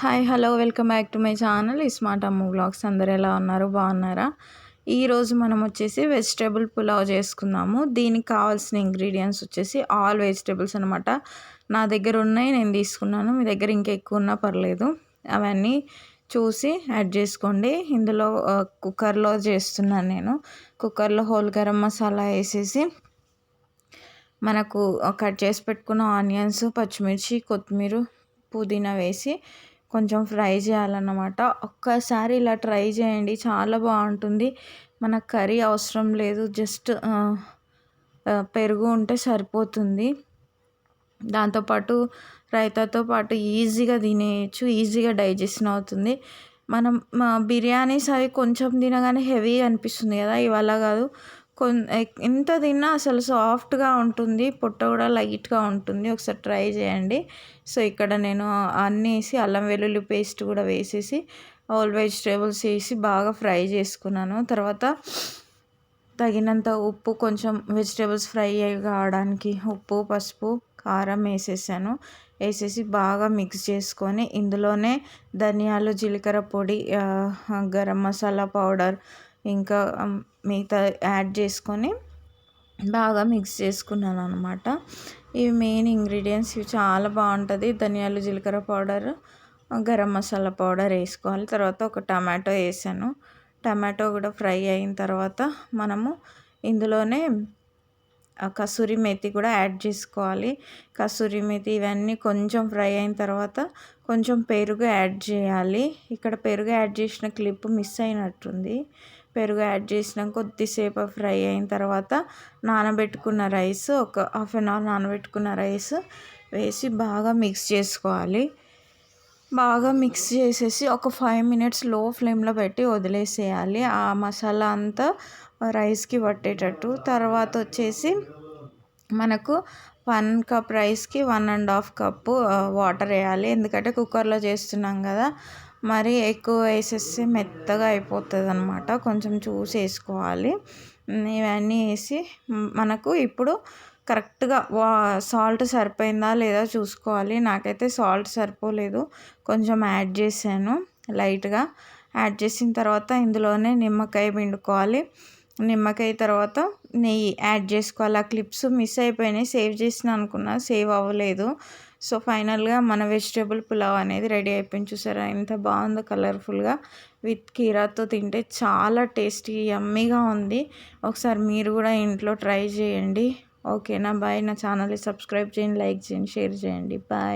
Hi hello welcome back to my channel smart Ammu vlogs. అందరు ఎలా ఉన్నారు, బాగున్నారా? ఈరోజు మనం వచ్చేసి వెజిటేబుల్ పులావ్ చేసుకుందాము. దీనికి కావాల్సిన ఇంగ్రీడియంట్స్ వచ్చేసి ఆల్ వెజిటేబుల్స్ అనమాట. నా దగ్గర ఉన్నాయి, నేను తీసుకున్నాను. మీ దగ్గర ఇంకా ఎక్కువ ఉన్నా పర్లేదు, అవన్నీ చూసి యాడ్ చేసుకోండి. ఇందులో కుక్కర్లో చేస్తున్నాను నేను. కుక్కర్లో హోల్ గరం మసాలా వేసేసి మనకు కట్ చేసి పెట్టుకున్న ఆనియన్స్, పచ్చిమిర్చి, కొత్తిమీర, పుదీనా వేసి కొంచెం ఫ్రై చేయాలన్నమాట. ఒక్కసారి ఇలా ట్రై చేయండి, చాలా బాగుంటుంది. మనకు కర్రీ అవసరం లేదు, జస్ట్ పెరుగు ఉంటే సరిపోతుంది. దాంతోపాటు రైతాతో పాటు ఈజీగా తినేయచ్చు, ఈజీగా డైజెషన్ అవుతుంది. మనం బిర్యానీస్ అవి కొంచెం తినగానే హెవీ అనిపిస్తుంది కదా, ఇవాళ కాదు. ఎంత తిన్నా అసలు సాఫ్ట్గా ఉంటుంది, పొట్ట కూడా లైట్గా ఉంటుంది. ఒకసారి ట్రై చేయండి. సో ఇక్కడ నేను అన్నీ వేసి అల్లం వెల్లుల్లి పేస్ట్ కూడా వేసేసి ఆల్ వెజిటేబుల్స్ వేసి బాగా ఫ్రై చేసుకున్నాను. తర్వాత తగినంత ఉప్పు, కొంచెం వెజిటేబుల్స్ ఫ్రై కావడానికి ఉప్పు, పసుపు, కారం వేసేసాను. వేసేసి బాగా మిక్స్ చేసుకొని ఇందులోనే ధనియాలు, జీలకర్ర పొడి, గరం మసాలా పౌడర్, ఇంకా మిగతా యాడ్ చేసుకొని బాగా మిక్స్ చేసుకున్నాను అనమాట. ఇవి మెయిన్ ఇంగ్రీడియంట్స్, ఇవి చాలా బాగుంటుంది. ధనియాలు, జీలకర్ర పౌడర్, గరం మసాలా పౌడర్ వేసుకోవాలి. తర్వాత ఒక టమాటో వేసాను. టమాటో కూడా ఫ్రై అయిన తర్వాత మనము ఇందులోనే కసూరి మేతి కూడా యాడ్ చేసుకోవాలి. కసూరి మేతి ఇవన్నీ కొంచెం ఫ్రై అయిన తర్వాత కొంచెం పెరుగు యాడ్ చేయాలి. ఇక్కడ పెరుగు యాడ్ చేసిన క్లిప్ మిస్ అయినట్టుంది. పెరుగు యాడ్ చేసిన కొద్దిసేపు ఫ్రై అయిన తర్వాత నానబెట్టుకున్న రైస్, ఒక హాఫ్ అన్ అవర్ నానబెట్టుకున్న రైస్ వేసి బాగా మిక్స్ చేసుకోవాలి. బాగా మిక్స్ చేసేసి ఒక 5 minutes లో ఫ్లేమ్లో పెట్టి వదిలేసేయాలి, ఆ మసాలా అంతా రైస్కి పట్టేటట్టు. తర్వాత వచ్చేసి మనకు 1 cup రైస్కి 1.5 cup వాటర్ వేయాలి. ఎందుకంటే కుక్కర్లో చేస్తున్నాం కదా, మరి ఎక్కువ వేసేస్తే మెత్తగా అయిపోతుంది అనమాట. కొంచెం చూసి వేసుకోవాలి. ఇవన్నీ వేసి మనకు ఇప్పుడు కరెక్ట్గా సాల్ట్ సరిపోయిందా లేదా చూసుకోవాలి. నాకైతే సాల్ట్ సరిపోలేదు, కొంచెం యాడ్ చేశాను లైట్గా. యాడ్ చేసిన తర్వాత ఇందులోనే నిమ్మకాయ పిండుకోవాలి. నిమ్మకాయ తర్వాత నెయ్యి యాడ్ చేసుకోవాలి. ఆ క్లిప్స్ మిస్ అయిపోయినాయి, సేవ్ చేసిన అనుకున్నా, సేవ్ అవ్వలేదు. సో ఫైనల్గా మన వెజిటేబుల్ పులావ్ అనేది రెడీ అయిపోయింది. చూసారా ఎంత బాగుందో, కలర్ఫుల్గా విత్ కీరాతో తింటే చాలా టేస్టీ యమ్మీగా ఉంది. ఒకసారి మీరు కూడా ఇంట్లో ట్రై చేయండి. ఓకేనా, బాయ్. నా ఛానల్ని సబ్స్క్రైబ్ చేయండి, లైక్ చేయండి, షేర్ చేయండి. బాయ్.